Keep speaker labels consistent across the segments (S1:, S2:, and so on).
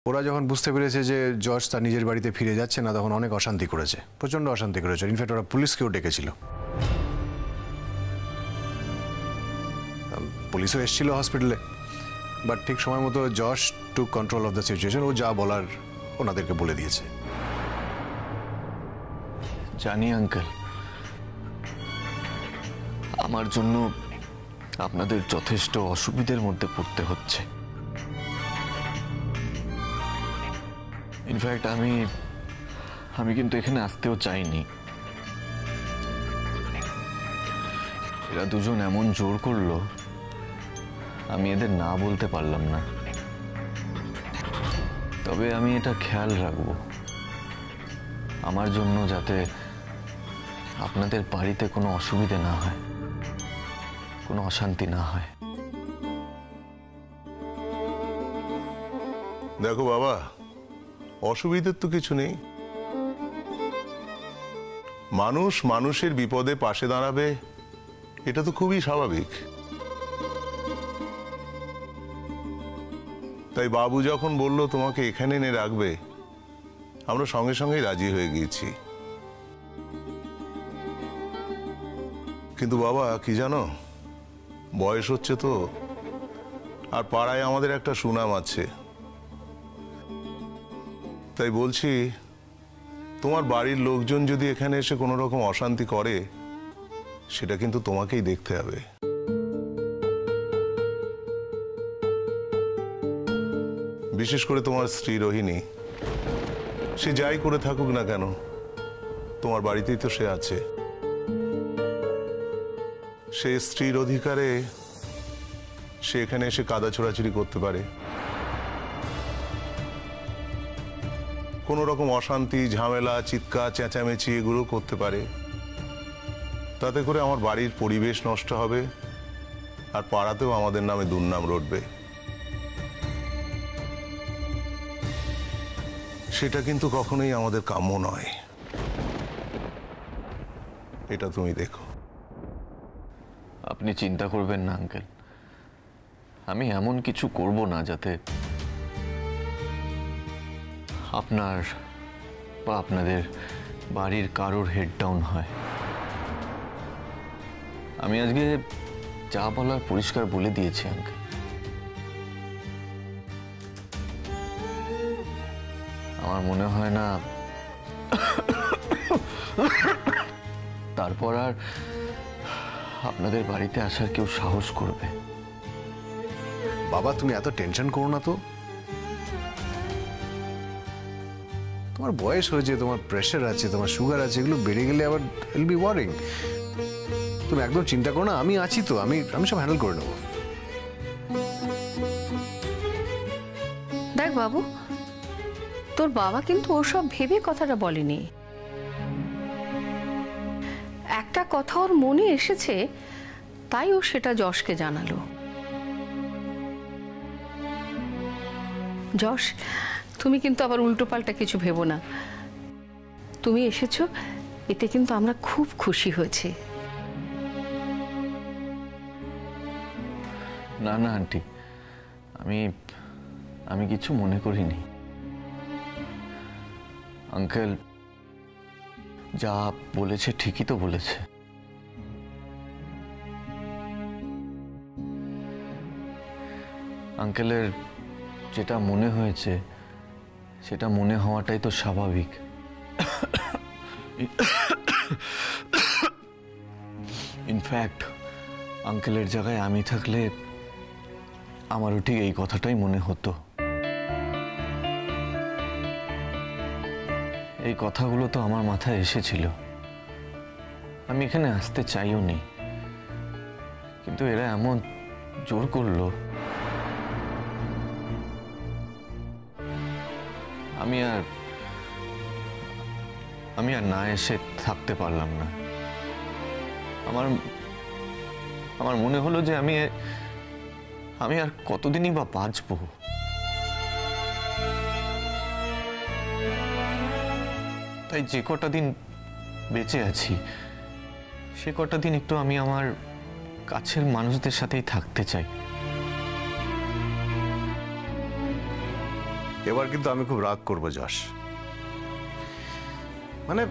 S1: ওরা যখন বুঝতে পেরেছে যে জর্জ তার নিজের বাড়িতে ফিরে যাচ্ছে না, তখন অনেক অশান্তি করেছে, প্রচণ্ড অশান্তি করেছে। ইনফ্যাক্ট ওরা পুলিশকেও ডেকেছিল, পুলিশও এসেছিল হসপিটালে। বাট ঠিক সময় মতো George to control of the situation. ও যা বলার ওনাদেরকে বলে দিয়েছে।
S2: জানি আঙ্কেল, আমার জন্য আপনাদের যথেষ্ট অসুবিধার মধ্যে পড়তে হচ্ছে। ইনফ্যাক্ট আমি কিন্তু এখানে আসতেও চাইনি। এরা দুজন এমন জোর করলো, আমি এদের না বলতে পারলাম না। তবে আমি এটা খেয়াল রাখবো, আমার জন্য যাতে আপনাদের বাড়িতে কোনো অসুবিধে না হয়, কোনো অশান্তি না হয়।
S3: দেখো বাবা, অসুবিধার তো কিছু নেই। মানুষ মানুষের বিপদে পাশে দাঁড়াবে, এটা তো খুবই স্বাভাবিক। তাই বাবু যখন বলল তোমাকে এখানে এনে রাখবে, আমরা সঙ্গে সঙ্গেই রাজি হয়ে গিয়েছি। কিন্তু বাবা কি জানো, বয়স হচ্ছে তো, আর পাড়ায় আমাদের একটা সুনাম আছে। তাই বলছি, তোমার বাড়ির লোকজন যদি এখানে এসে কোনো রকম অশান্তি করে, সেটা কিন্তু তোমাকেই দেখতে হবে। বিশেষ করে তোমার স্ত্রী রোহিণী, সে যাই করে থাকুক না কেন, তোমার বাড়িতেই তো সে আছে। সে স্ত্রীর অধিকারে সে এখানে এসে কাদা ছোড়াছুড়ি করতে পারে, কোনো রকম অশান্তি, ঝামেলা, চিৎকার, চেঁচামেচি এগুলো করতে পারে। তাতে করে আমার বাড়ির পরিবেশ নষ্ট হবে, আর পাড়াতেও আমাদের নামে দুর্নাম রটবে। সেটা কিন্তু কখনোই আমাদের কাম্য নয়। এটা তুমি দেখো।
S2: আপনি চিন্তা করবেন না আঙ্কেল, আমি এমন কিছু করব না যাতে আপনার বা আপনাদের বাড়ির কারোর হেড ডাউন হয়। আমি আজকে যা বলার পরিষ্কার বলে দিয়েছি আঙ্কেল। আমার মনে হয় না তারপর আর আপনাদের বাড়িতে আসার কেউ সাহস করবে।
S1: বাবা তুমি এত টেনশন করো না তো। তোমার বয়স হয়েছে, তোমার প্রেশার আছে, তোমার সুগার আছে, এগুলো বেড়ে গেলে আবার উইল বি ওয়ারিং। তুমি একদম চিন্তা করো না, আমি আছি তো, আমি সব হ্যান্ডেল করে নেবো।
S4: দেখ বাবু, তোর বাবা কিন্তু ওসব ভেবে কথাটা বলেনি। একটা কথা ওর মনে এসেছে, তাই ও সেটা যশকে জানালো। যশ, তুমি কিন্তু আবার উল্টোপাল্টা কিছু ভেবো না। তুমি এসেছো, এতে কিন্তু আমরা খুব খুশি হয়েছি।
S2: না না আন্টি, আমি কিছু মনে করিনি। আঙ্কেল যা বলেছে ঠিকই তো বলেছে। আঙ্কেলের যেটা মনে হয়েছে সেটা মনে হওয়াটাই তো স্বাভাবিক। ইনফ্যাক্ট আঙ্কেলের জায়গায় আমি থাকলে আমারও ঠিক এই কথাটাই মনে হতো। এই কথাগুলো তো আমার মাথায় এসেছিল, আমি এখানে আসতে চাইও নি, কিন্তু এরা এমন জোর করলো, আমি আর না এসে থাকতে পারলাম না। আমার মনে হলো যে আমি আর কতদিনই বা বাঁচবো। তাই যে কটা দিন বেঁচে আছি, সে কটা দিন একটু আমি আমার কাছের মানুষদের সাথেই থাকতে চাই।
S1: এবার কিন্তু আমি খুব রাগ করবো যশ। মানে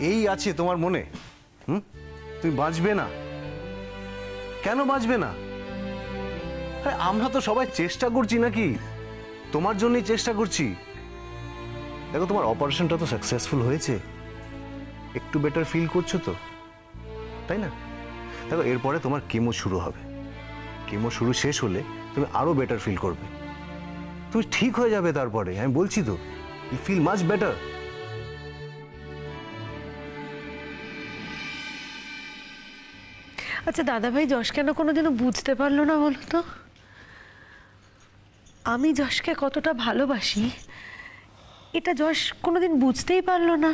S1: এই আছে তোমার মনে, তুমি বাঁচবে না? কেন বাঁচবে না? আরে আমরা তো সবাই চেষ্টা করছি নাকি, তোমার জন্যই চেষ্টা করছি। দেখো তোমার অপারেশনটা তো সাকসেসফুল হয়েছে, একটু বেটার ফিল করছো তো, তাই না? দেখো এরপরে তোমার কেমো শুরু হবে, কেমো শুরু শেষ হলে তুমি আরো বেটার ফিল করবে, তুমি ঠিক হয়ে যাবে। তারপরে আমি বলছি তো, ইউ ফিল মাচ বেটার।
S5: আচ্ছা দাদাভাই, যশ কেন কোনোদিনও বুঝতে পারলো না বলো তো? আমি যশকে কতটা ভালোবাসি এটা যশ কোনোদিন বুঝতেই পারলো না।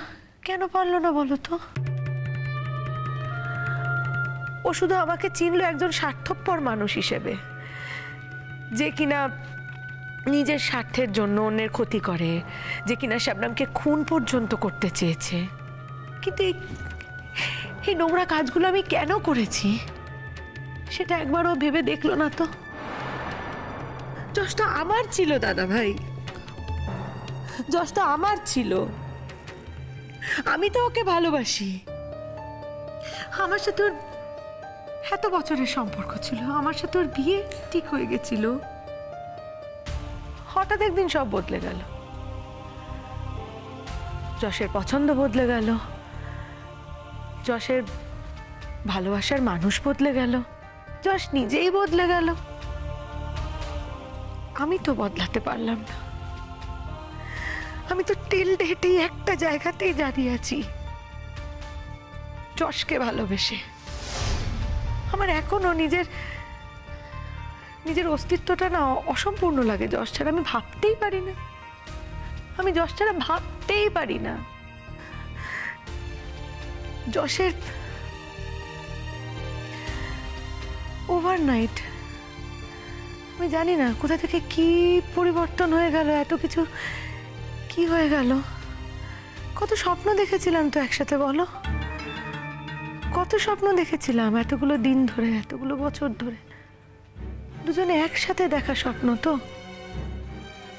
S5: কেন পারলো না বলো তো? ও শুধু আমাকে চিনলো একজন স্বার্থপর মানুষ হিসেবে, যে কিনা নিজের স্বার্থের জন্য অন্যের ক্ষতি করে, যে কিনা শবনমকে খুন পর্যন্ত করতে চেয়েছে। কিন্তু এই নোংরা কাজগুলো আমি কেন করেছি সেটা একবারও ভেবে দেখলো না তো। যশটা আমার ছিল দাদা ভাই, যশটা আমার ছিল। আমি তো ওকে ভালোবাসি। আমার সাথে ওর এত বছরের সম্পর্ক ছিল, আমার সাথে ওর বিয়ে ঠিক হয়ে গেছিল। হঠাৎ একদিন সব বদলে গেল। যশের পছন্দ বদলে গেল, যশের ভালোবাসার মানুষ বদলে গেল, যশ নিজেই বদলে গেল। আমি তো বদলাতে পারলাম না। আমি তো টিল ডেট এই একটা জায়গাতেই দাঁড়িয়ে আছি, যশকে ভালোবেসে। আমার এখনো নিজের অস্তিত্বটা না অসম্পূর্ণ লাগে যশ ছাড়া। আমি ভাবতেই পারি না, আমি যশ ছাড়া ভাবতেই পারি না। যশের ওভারনাইট আমি জানি না কোথা থেকে কি পরিবর্তন হয়ে গেল, এত কিছু কি হয়ে গেল। কত স্বপ্ন দেখেছিলাম তো একসাথে, বলো কত স্বপ্ন দেখেছিলাম এতগুলো দিন ধরে, এতগুলো বছর ধরে, দুজনে একসাথে দেখা স্বপ্ন। তো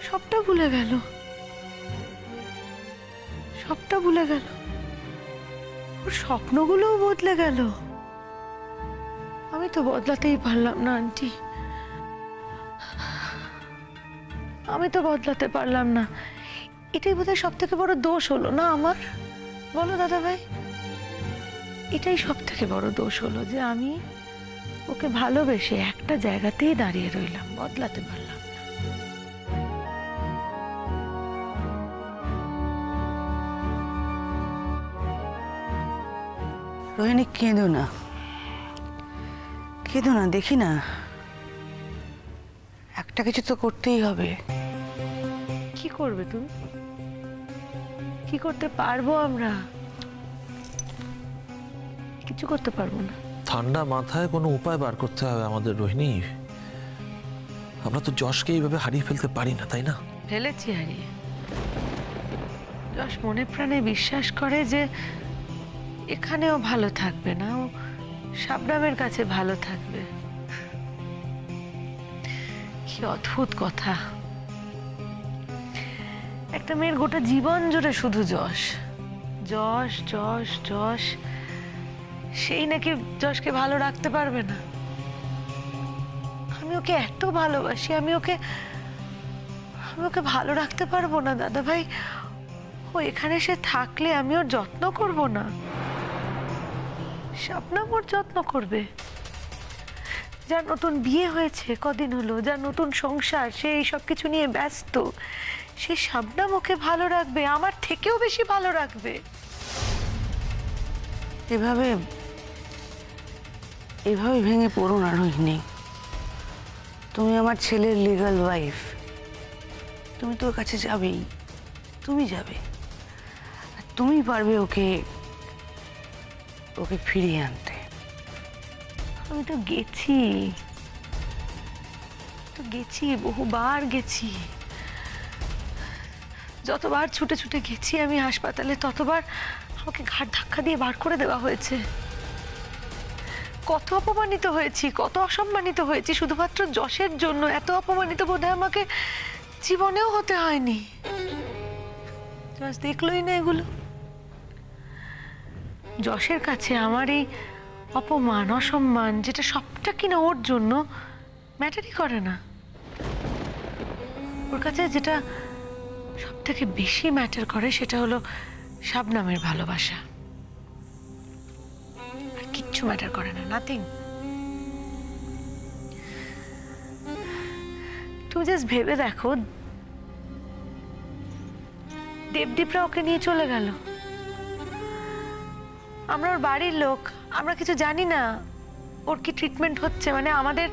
S5: সবটা ভুলে গেল, সবটা ভুলে গেল। ওর স্বপ্নগুলোও বদলে গেল। আমি তো বদলাতেই পারলাম না আন্টি, আমি তো বদলাতে পারলাম না। এটাই বোধহয় সব থেকে বড় দোষ হলো না আমার, বলো দাদা ভাই? এটাই সব থেকে বড় দোষ হলো যে আমি ওকে ভালোবেসে একটা জায়গাতেই দাঁড়িয়ে রইলাম, বদলাতে পারলাম না।
S6: রোহিণী, কেঁদো না, কেঁদো না, দেখি না, একটা কিছু তো করতেই হবে।
S5: কি করবে তুমি? কি করতে পারবো আমরা? কিছু করতে পারবো না।
S7: ঠান্ডা মাথায় কোনো উপায় বার করতে হবে আমাদের রোহিণী। আমরা তো যশকে এইভাবে হারিয়ে ফেলতে পারি না, তাই না?
S5: ফেলেছি হারিয়ে। যশ মনে প্রাণে বিশ্বাস করে যে এখানেও ভালো থাকবে না, ও শবনমের কাছে ভালো থাকবে। কি অদ্ভুত কথা! একটা মেয়ের গোটা জীবন জুড়ে শুধু যশ, যশ, যশ, যশ। সেই নাকি যশকে ভালো রাখতে পারবে না। আমি ওকে এত ভালোবাসি, আমি ওকে ভালো রাখতে পারবো না দাদা ভাই। ও এখানে সে থাকলে আমি ওর যত্ন করব না? শবনম ওর যত্ন করবে। যার নতুন বিয়ে হয়েছে কদিন হলো, যার নতুন সংসার, সে এই সব কিছু নিয়ে ব্যস্ত, সে শবনম ওকে ভালো রাখবে, আমার থেকেও বেশি ভালো রাখবে।
S6: এভাবে ভেঙে পড়ো না রোহিণী। তুমি আমার ছেলের লিগ্যাল ওয়াইফ, তুমি তোর কাছে যাবেই, তুমি যাবে, আর তুমি পারবে ওকে ফিরিয়ে আনতে।
S5: আমি তো গেছি, বহুবার গেছি। যতবার ছুটে ছুটে গেছি আমি হাসপাতালে, ততবার আমাকে ঘাড় ধাক্কা দিয়ে বার করে দেওয়া হয়েছে। কত অপমানিত হয়েছি, কত অসম্মানিত হয়েছি শুধুমাত্র যশের জন্য। এত অপমানিত বোধহয় আমাকে জীবনেও হতে হয়নি। যশ দেখলোই না এগুলো। যশের কাছে আমার এই অপমান অসম্মান যেটা সবটা কিনা ওর জন্য ম্যাটারই করে না। ওর কাছে যেটা সব থেকে বেশি ম্যাটার করে সেটা হলো শাবনামের ভালোবাসা। আর কিচ্ছু ম্যাটার করে না, নাথিং। তুমি জাস্ট ভেবে দেখো, দেবদীপরা ওকে নিয়ে চলে গেল। আমরা ওর বাড়ির লোক, আমরা কিছু জানি না ওর কি ট্রিটমেন্ট হচ্ছে, মানে আমাদের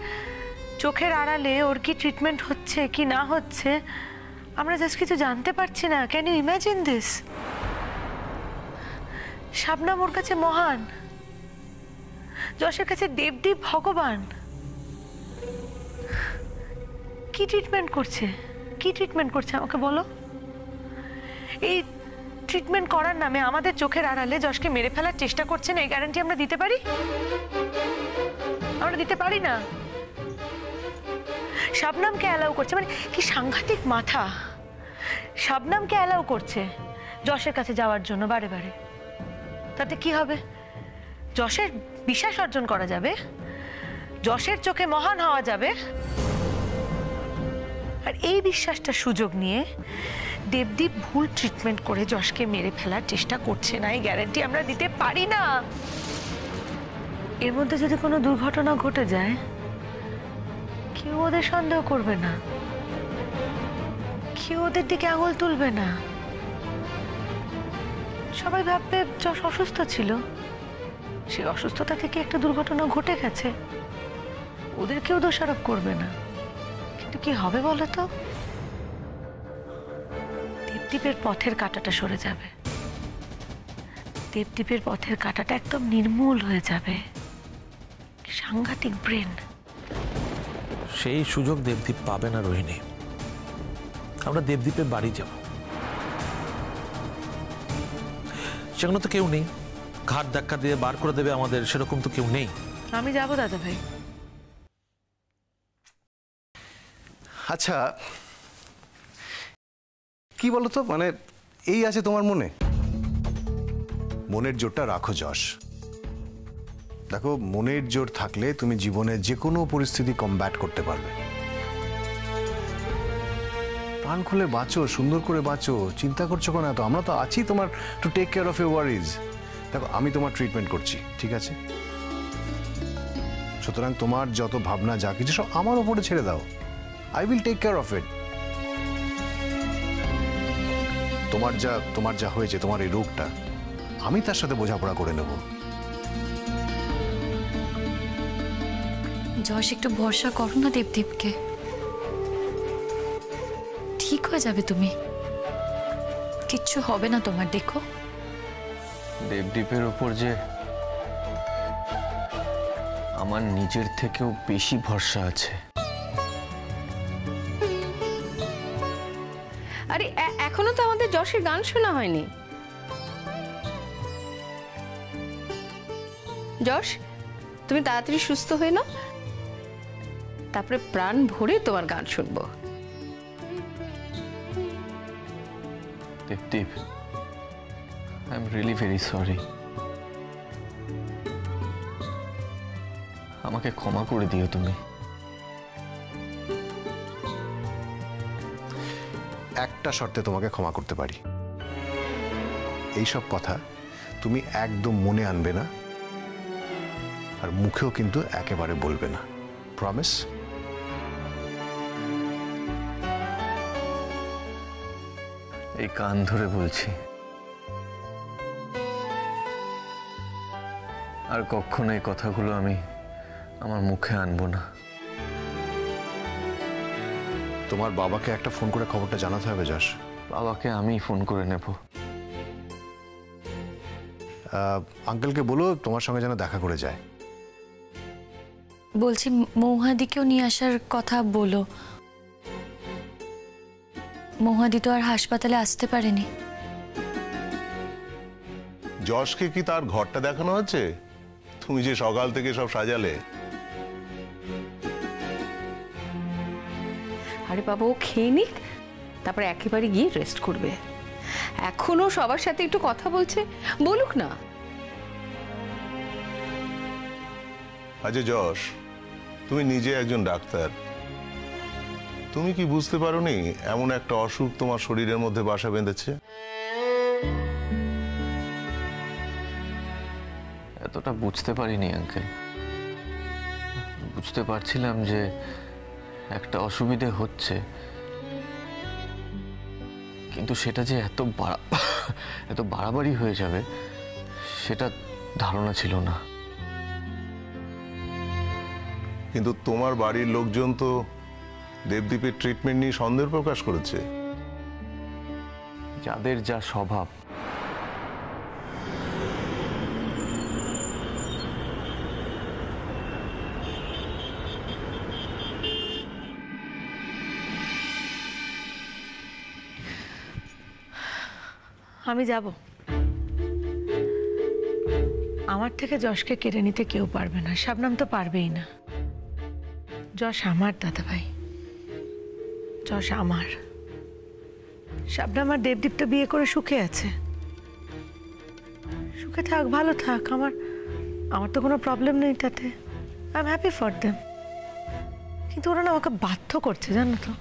S5: চোখের আড়ালে ওর কি ট্রিটমেন্ট হচ্ছে কি না হচ্ছে আমরা জাস্ট কিছু জানতে পারছি না। Can you imagine this? Shabnam ওর কাছে মহান, যশের কাছে দেবদীপ ভগবান। কি ট্রিটমেন্ট করছে, কি ট্রিটমেন্ট করছে আমাকে বলো? এই ট্রিটমেন্ট করার নামে আমাদের চোখের আড়ালে যশকে মেরে ফেলার চেষ্টা করছেন, এই গ্যারান্টি আমরা দিতে পারি? আমরা দিতে পারি না। শাবনামকে অ্যালাউ করছে, মানে কি সাংঘাতিক মাথা। শাবনামকে অ্যালাউ করছে যশের কাছে যাওয়ার জন্য বারে বারে। তাতে কি হবে? যশের বিশ্বাস অর্জন করা যাবে, যশের চোখে মহান হওয়া যাবে। আর এই বিশ্বাসটা সুযোগ নিয়ে দেবদীপ ভুল ট্রিটমেন্ট করে যশকে মেরে ফেলার চেষ্টা করছে না, এই গ্যারান্টি আমরা দিতে পারি না। এর মধ্যে যদি কোনো দুর্ঘটনা ঘটে যায় কেউ ওদের সন্দেহ করবে না, কেউ ওদের দিকে আঙুল তুলবে না। সবাই ভাববে যশ অসুস্থ ছিল, সেই অসুস্থতা থেকে একটা দুর্ঘটনা ঘটে গেছে, ওদের কেউ দোষারোপ করবে না। কিন্তু কি হবে বলো তো? দেবদীপের পথের কাঁটাটা সরে যাবে, দেবদীপের পথের কাঁটাটা একদম নির্মূল হয়ে যাবে। সাংঘাতিক ব্রেন।
S7: সেই সুযোগ দেবদীপ পাবে না রোহিণী। আমরা দেবদীপের বাড়ি যাব, সেখানে তো কেউ নেই, ঘাট ধাক্কা দিয়ে বার করে দেবে আমাদের, সেরকম তো কেউ নেই।
S5: আমি যাবো দাদা ভাই।
S1: আচ্ছা কি বলতো, মানে এই আছে তোমার মনে, মনের জোরটা রাখো যশ। দেখো, মনের জোর থাকলে তুমি জীবনে যে কোনো পরিস্থিতি কমব্যাট করতে পারবে। প্রাণ খুলে বাঁচো, সুন্দর করে বাঁচো, চিন্তা করছো কেন এত? আমরা তো আছি তোমার, to take care of your worries. দেখো, আমি তোমার ট্রিটমেন্ট করছি, ঠিক আছে? সুতরাং তোমার যত ভাবনা যা কিছু সব আমার ওপরে ছেড়ে দাও। I will take care of it. তোমার যা হয়েছে, তোমার এই রোগটা, আমি তার সাথে বোঝাপড়া করে নেব।
S8: যশ, একটু ভরসা করো না দেবদীপকে, ঠিক হয়ে যাবে তুমি, কিচ্ছু হবে না তোমার। দেখো,
S2: দেবদীপের উপর যে আমার নিজের থেকেও বেশি ভরসা আছে।
S4: আরে এখনো তো আমাদের যশের গান শোনা হয়নি। যশ, তুমি তাড়াতাড়ি সুস্থ হয়ে নাও, তারপরে প্রাণ ভরে তোমার গান শুনবো।
S2: Debdeep, I am really very sorry. আমাকে ক্ষমা করে দিও তুমি।
S1: একটা শর্তে তোমাকে ক্ষমা করতে পারি। এইসব কথা তুমি একদম মনে আনবে না, আর মুখেও কিন্তু একেবারে বলবে না। প্রমিস?
S2: এই কান ধরে বলছি, আর কখনো এই কথাগুলো আমি আমার মুখে আনবো না।
S1: তোমার বাবাকে একটা ফোন করে খবরটা জানাতে হবে যশ।
S2: বাবাকে আমি ফোন করে নেব।
S1: আঙ্কেলকে বলো তোমার সঙ্গে যেন দেখা করে যায়।
S8: বলছি মৌহাদিকেও নিয়ে আসার কথা বলো। মৌহাদি তো আর হাসপাতালে আসতে পারেনি।
S3: যশকে কি তার ঘরটা দেখানো হচ্ছে? তুমি যে সকাল থেকে সব সাজালে।
S4: আরে বাবা, ও খেয়ে নিক, তারপরে একেবারে গিয়ে রেস্ট করবে। এখনো সবার সাথে একটু কথা বলছে, বলুক না।
S3: আচ্ছা যশ, তুমি নিজে একজন ডাক্তার, তুমি কি বুঝতে পারোনি এমন একটা অসুখ তোমার শরীরের মধ্যে বাসা বেঁধেছে?
S2: এতটা বুঝতে পারিনি আঙ্কেল। বুঝতে পারছিলাম যে একটা অসুবিধে হচ্ছে, কিন্তু সেটা যে এত বাড়াবাড়ি হয়ে যাবে সেটা ধারণা ছিল না।
S3: কিন্তু তোমার বাড়ির লোকজন তো দেবদীপের ট্রিটমেন্ট নিয়ে সন্দেহ প্রকাশ করেছে।
S2: যাদের যা স্বভাব,
S5: আমি যাব। আমার থেকে যশকে কেড়ে নিতে কেউ পারবে না, শাবনাম তো পারবেই না। যশ আমার দাদা ভাই, যশ আমার। শাবনাম আর দেবদীপ তো বিয়ে করে সুখে আছে, সুখে থাক, ভালো থাক। আমার তো কোনো প্রবলেম নেই তাতে। I am happy for them. কিন্তু ওরা না আমাকে বাধ্য করছে, জানো তো,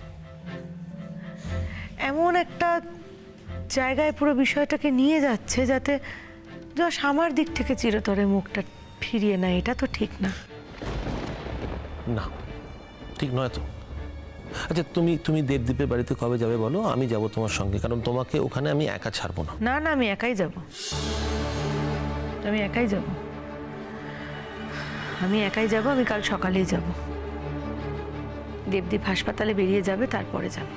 S5: এমন একটা জায়গায় পুরো বিষয়টাকে নিয়ে যাচ্ছে যাতে যশ আমার দিক থেকে চিরতরে মুখটা ফিরিয়ে নেয়। এটা তো ঠিক না।
S7: না, ঠিক নয় তো। আচ্ছা, তুমি দেবদীপের বাড়িতে কবে যাবে বলো, আমি যাব তোমার সঙ্গে, কারণ তোমাকে ওখানে আমি একা ছাড়বো না।
S5: না না, আমি একাই যাব। আমি একাই যাব। আমি কাল সকালেই যাব। দেবদীপ হাসপাতালে বেরিয়ে যাবে, তারপরে যাব।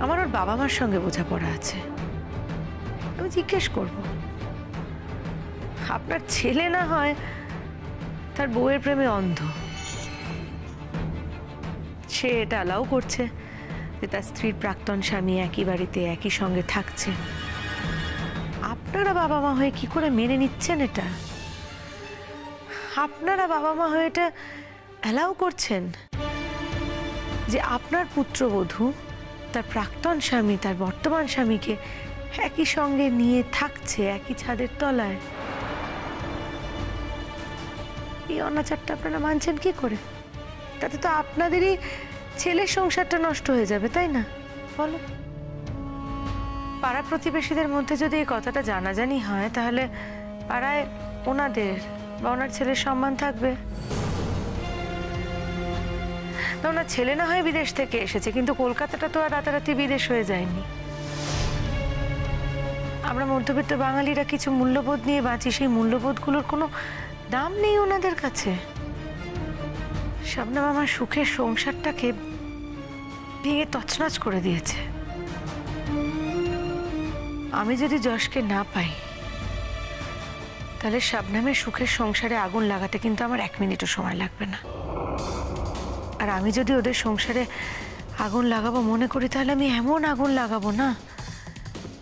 S5: আমার ওর বাবা মার সঙ্গে বোঝাপড়া আছে, আমি জিজ্ঞেস করব। আপনার ছেলে না হয় তার বউয়ের প্রেমে অন্ধ, সে এটা অ্যালাউ করছে যে তার স্ত্রীর প্রাক্তন স্বামী একই বাড়িতে একই সঙ্গে থাকছে। আপনারা বাবা মা হয়ে কি করে মেনে নিচ্ছেন এটা? আপনারা বাবা মা হয়ে এটা অ্যালাউ করছেন যে আপনার পুত্রবধূ তার প্রাক্তন স্বামী তার বর্তমান স্বামীকে একই সঙ্গে নিয়ে থাকছে একই ছাদের তলায়? এই অনাচারটা আপনারা মানছেন কি করে? তাতে তো আপনাদেরই ছেলের সংসারটা নষ্ট হয়ে যাবে, তাই না? বলো। পাড়া প্রতিবেশীদের মধ্যে যদি এই কথাটা জানাজানি হয়, তাহলে পাড়ায় ওনাদের বা ওনার ছেলের সম্মান থাকবে না? ওনার ছেলে না হয় বিদেশ থেকে এসেছে, কিন্তু কলকাতাটা তো আর রাতারাতি বিদেশ হয়ে যায়নি। আমরা মধ্যবিত্ত বাঙালিরা কিছু মূল্যবোধ নিয়ে বাঁচি, সেই মূল্যবোধগুলোর কোনো দাম নেই ওনাদের কাছে। শাবনাম আমার সুখের সংসারটাকে ভেঙে তছনছ করে দিয়েছে। আমি যদি যশকে না পাই, তাহলে শাবনামের সুখের সংসারে আগুন লাগাতে কিন্তু আমার 1 মিনিটও সময় লাগবে না। আর আমি যদি ওদের সংসারে আগুন লাগাবো মনে করি, তাহলে আমি এমন আগুন লাগাবো না,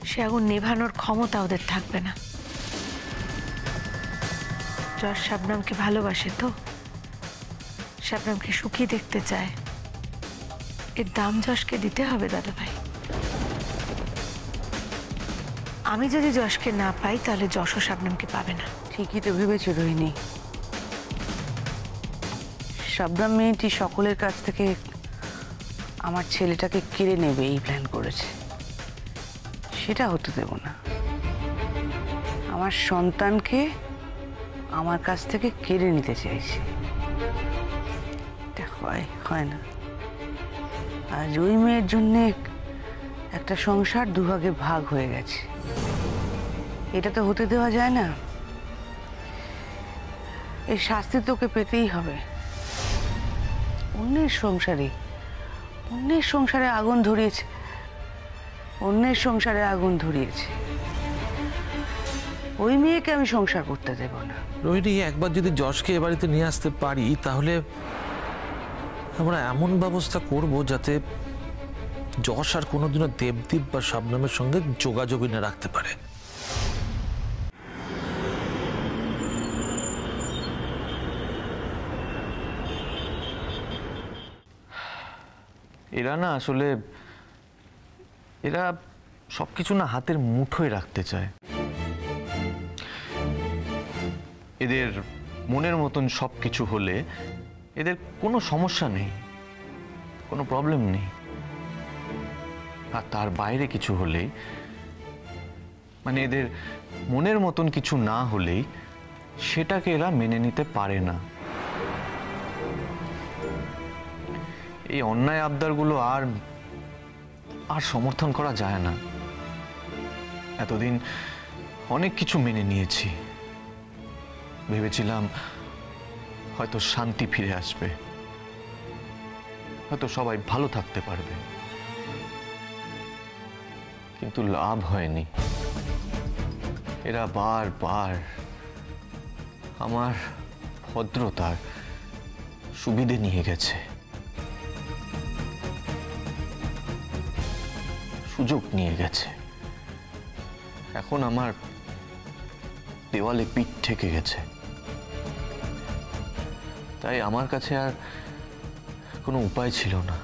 S5: সে আগুন নেভানোর ক্ষমতা ওদের থাকবে না। যশ শাবনামকে ভালোবাসে তো, শাবনামকে সুখী দেখতে চায়, এর দাম যশকে দিতে হবে দাদা ভাই। আমি যদি যশকে না পাই, তাহলে যশও শাবনামকে পাবে না।
S6: ঠিকই তো ভেবেছো রোহিণী। শাবনাম মেয়েটি সকলের কাছ থেকে আমার ছেলেটাকে কেড়ে নেবে এই প্ল্যান করেছে। সেটা হতে দেব না। আমার সন্তানকে আমার কাছ থেকে কেড়ে নিতে চাইছে। এটা হয় না। আজ ওই মেয়ের জন্যে একটা সংসার দুভাগে ভাগ হয়ে গেছে। এটা তো হতে দেওয়া যায় না। এই শাস্তি তোকে পেতেই হবে। অন্যের সংসারে আগুন ধরিয়েছে, ওই মেয়েকে আমি সংসার করতে দেব না।
S7: রোহিণী, একবার যদি যশকে এ বাড়িতে নিয়ে আসতে পারি, তাহলে আমরা এমন ব্যবস্থা করব যাতে যশ আর কোনোদিনও দেবদীপ বা শাবনামের সঙ্গে যোগাযোগই না রাখতে পারে।
S2: এরা না আসলে এরা সবকিছু না হাতের মুঠোয় রাখতে চায়। এদের মনের মতন সব কিছু হলে এদের কোনো সমস্যা নেই, কোনো প্রবলেম নেই। আর তার বাইরে কিছু হলেই, মানে এদের মনের মতন কিছু না হলেই সেটাকে এরা মেনে নিতে পারে না। এই অন্যায় আবদারগুলো আর সমর্থন করা যায় না। এতদিন অনেক কিছু মেনে নিয়েছি, ভেবেছিলাম হয়তো শান্তি ফিরে আসবে, হয়তো সবাই ভালো থাকতে পারবে, কিন্তু লাভ হয়নি। এরা বারবার আমার ভদ্রতার সুবিধে নিয়ে গেছে, সুযোগ নিয়ে গেছে। এখন আমার দেওয়ালে পিঠ ঠেকে গেছে। তাই আমার কাছে আর কোনো উপায় ছিল না।